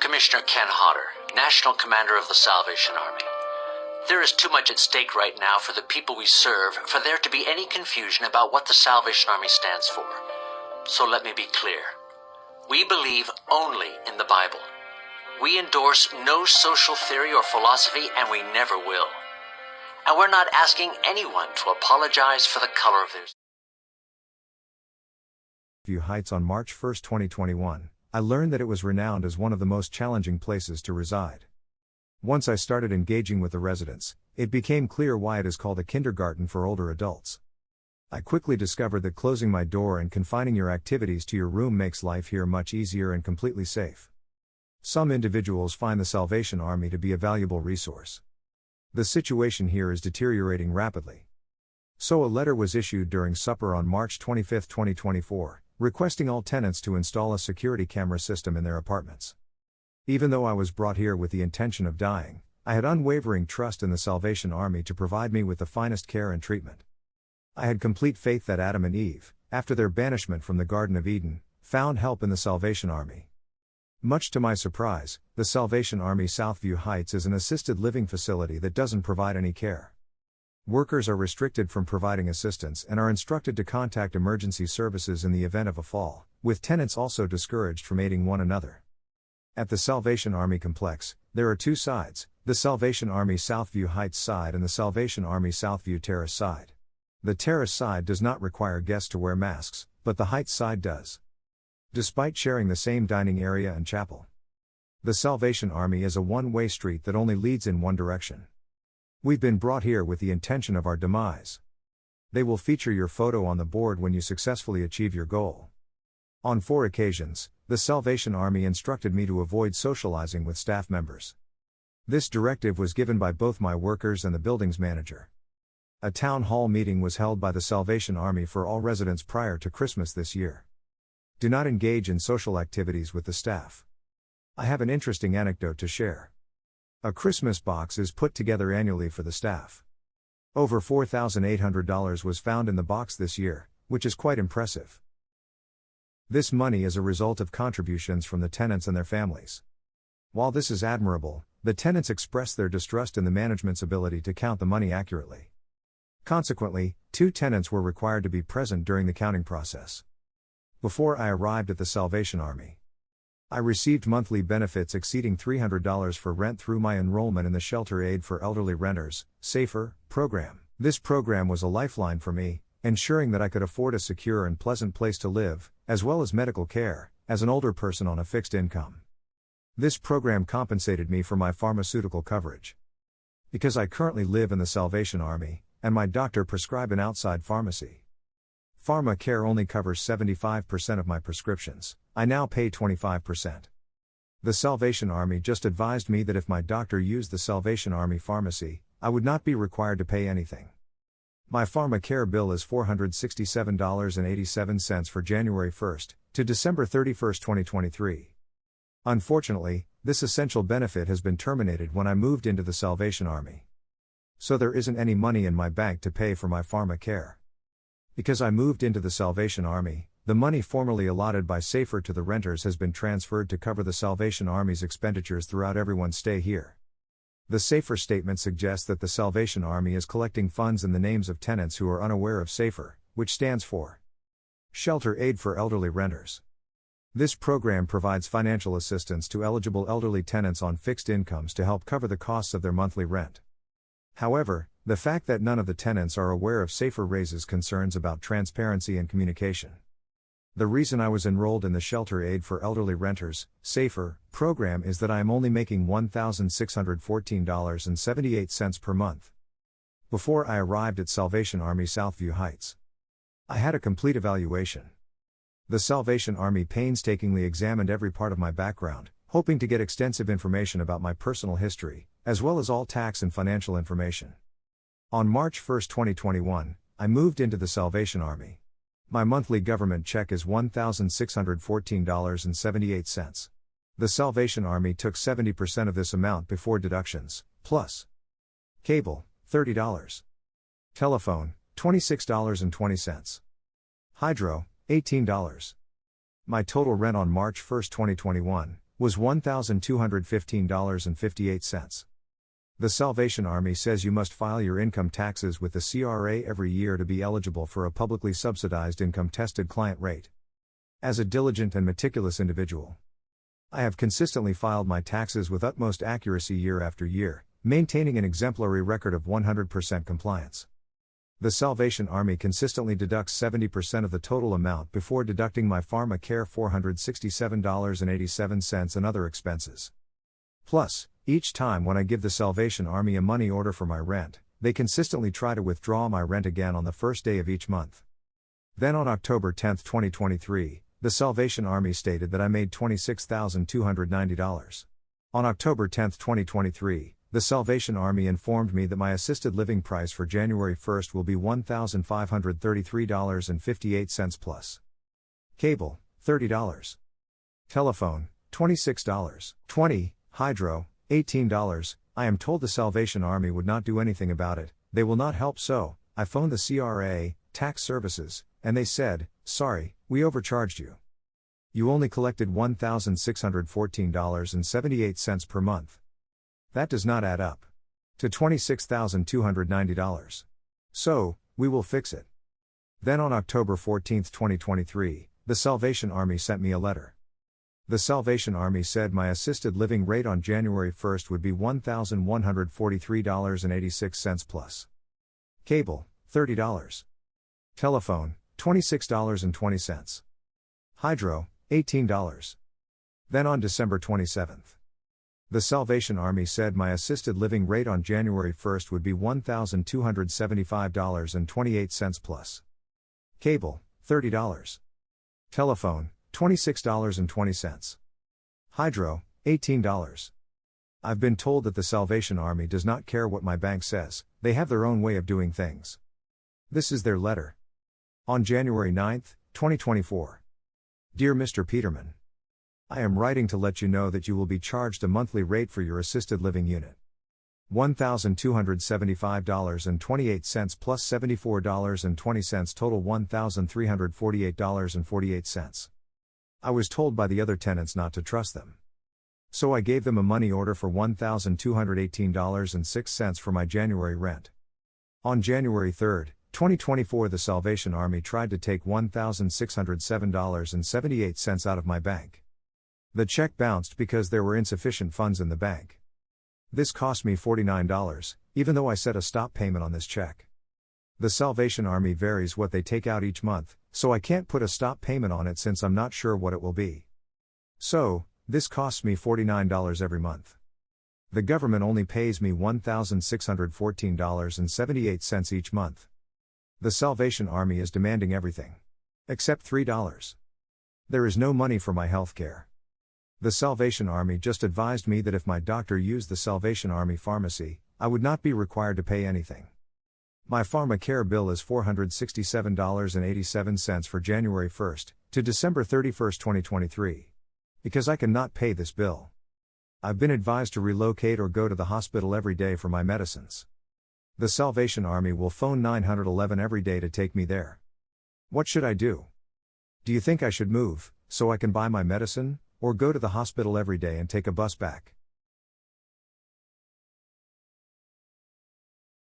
Commissioner Ken Hodder, National Commander of the Salvation Army. There is too much at stake right now for the people we serve for there to be any confusion about what the Salvation Army stands for. So let me be clear. We believe only in the Bible. We endorse no social theory or philosophy, and we never will. And we're not asking anyone to apologize for the color of their Southview Heights on March 1, 2021, I learned that it was renowned as one of the most challenging places to reside. Once I started engaging with the residents, it became clear why it is called a kindergarten for older adults. I quickly discovered that closing my door and confining your activities to your room makes life here much easier and completely safe. Some individuals find the Salvation Army to be a valuable resource. The situation here is deteriorating rapidly. So a letter was issued during supper on March 25, 2024, requesting all tenants to install a security camera system in their apartments. Even though I was brought here with the intention of dying, I had unwavering trust in the Salvation Army to provide me with the finest care and treatment. I had complete faith that Adam and Eve, after their banishment from the Garden of Eden, found help in the Salvation Army. Much to my surprise, the Salvation Army Southview Heights is an assisted living facility that doesn't provide any care. Workers are restricted from providing assistance and are instructed to contact emergency services in the event of a fall, with tenants also discouraged from aiding one another. At the Salvation Army complex, there are two sides, the Salvation Army Southview Heights side and the Salvation Army Southview Terrace side. The terrace side does not require guests to wear masks, but the Heights side does. Despite sharing the same dining area and chapel, the Salvation Army is a one-way street that only leads in one direction. We've been brought here with the intention of our demise. They will feature your photo on the board when you successfully achieve your goal. On 4 occasions, the Salvation Army instructed me to avoid socializing with staff members. This directive was given by both my workers and the building's manager. A town hall meeting was held by the Salvation Army for all residents prior to Christmas this year. Do not engage in social activities with the staff. I have an interesting anecdote to share. A Christmas box is put together annually for the staff. Over $4,800 was found in the box this year, which is quite impressive. This money is a result of contributions from the tenants and their families. While this is admirable, the tenants expressed their distrust in the management's ability to count the money accurately. Consequently, 2 tenants were required to be present during the counting process. Before I arrived at the Salvation Army, I received monthly benefits exceeding $300 for rent through my enrollment in the Shelter Aid for Elderly Renters, SAFER, program. This program was a lifeline for me, ensuring that I could afford a secure and pleasant place to live, as well as medical care, as an older person on a fixed income. This program compensated me for my pharmaceutical coverage. Because I currently live in the Salvation Army, and my doctor prescribed an outside pharmacy. Pharma care only covers 75% of my prescriptions. I now pay 25%. The Salvation Army just advised me that if my doctor used the Salvation Army pharmacy, I would not be required to pay anything. My pharma care bill is $467.87 for January 1st to December 31st, 2023. Unfortunately, this essential benefit has been terminated when I moved into the Salvation Army. So there isn't any money in my bank to pay for my pharma care. Because I moved into the Salvation Army, the money formerly allotted by SAFER to the renters has been transferred to cover the Salvation Army's expenditures throughout everyone's stay here. The SAFER statement suggests that the Salvation Army is collecting funds in the names of tenants who are unaware of SAFER, which stands for Shelter Aid for Elderly Renters. This program provides financial assistance to eligible elderly tenants on fixed incomes to help cover the costs of their monthly rent. However, the fact that none of the tenants are aware of SAFER raises concerns about transparency and communication. The reason I was enrolled in the Shelter Aid for Elderly Renters, SAFER, program is that I am only making $1,614.78 per month. Before I arrived at Salvation Army Southview Heights, I had a complete evaluation. The Salvation Army painstakingly examined every part of my background, hoping to get extensive information about my personal history, as well as all tax and financial information. On March 1, 2021, I moved into the Salvation Army. My monthly government check is $1,614.78. The Salvation Army took 70% of this amount before deductions, plus cable, $30. Telephone, $26.20. Hydro, $18. My total rent on March 1, 2021, was $1,215.58. The Salvation Army says you must file your income taxes with the CRA every year to be eligible for a publicly subsidized income-tested client rate. As a diligent and meticulous individual, I have consistently filed my taxes with utmost accuracy year after year, maintaining an exemplary record of 100% compliance. The Salvation Army consistently deducts 70% of the total amount before deducting my pharmacare $467.87 and other expenses. Plus, each time when I give the Salvation Army a money order for my rent, they consistently try to withdraw my rent again on the first day of each month. Then on October 10, 2023, the Salvation Army stated that I made $26,290. On October 10, 2023, the Salvation Army informed me that my assisted living price for January 1st will be $1,533.58 plus cable, $30. Telephone, $26. 20, hydro, $18. I am told the Salvation Army would not do anything about it, they will not help, so I phoned the CRA, tax services, and they said, sorry, we overcharged you. You only collected $1,614.78 per month. That does not add up to $26,290. So, we will fix it. Then on October 14, 2023, the Salvation Army sent me a letter. The Salvation Army said my assisted living rate on January 1st would be $1,143.86 plus cable, $30. Telephone, $26.20. Hydro, $18. Then on December 27th, the Salvation Army said my assisted living rate on January 1st would be $1,275.28 plus cable, $30. Telephone, $26.20. Hydro, $18. I've been told that the Salvation Army does not care what my bank says, they have their own way of doing things. This is their letter. On January 9, 2024. Dear Mr. Peterman, I am writing to let you know that you will be charged a monthly rate for your assisted living unit. $1,275.28 plus $74.20 total $1,348.48. I was told by the other tenants not to trust them. So I gave them a money order for $1,218.06 for my January rent. On January 3, 2024, the Salvation Army tried to take $1,607.78 out of my bank. The check bounced because there were insufficient funds in the bank. This cost me $49, even though I set a stop payment on this check. The Salvation Army varies what they take out each month, so I can't put a stop payment on it since I'm not sure what it will be. So, this costs me $49 every month. The government only pays me $1,614.78 each month. The Salvation Army is demanding everything. Except $3. There is no money for my health care. The Salvation Army just advised me that if my doctor used the Salvation Army pharmacy, I would not be required to pay anything. My pharmacare bill is $467.87 for January 1st to December 31st, 2023. Because I cannot pay this bill. I've been advised to relocate or go to the hospital every day for my medicines. The Salvation Army will phone 911 every day to take me there. What should I do? Do you think I should move, so I can buy my medicine, or go to the hospital every day and take a bus back?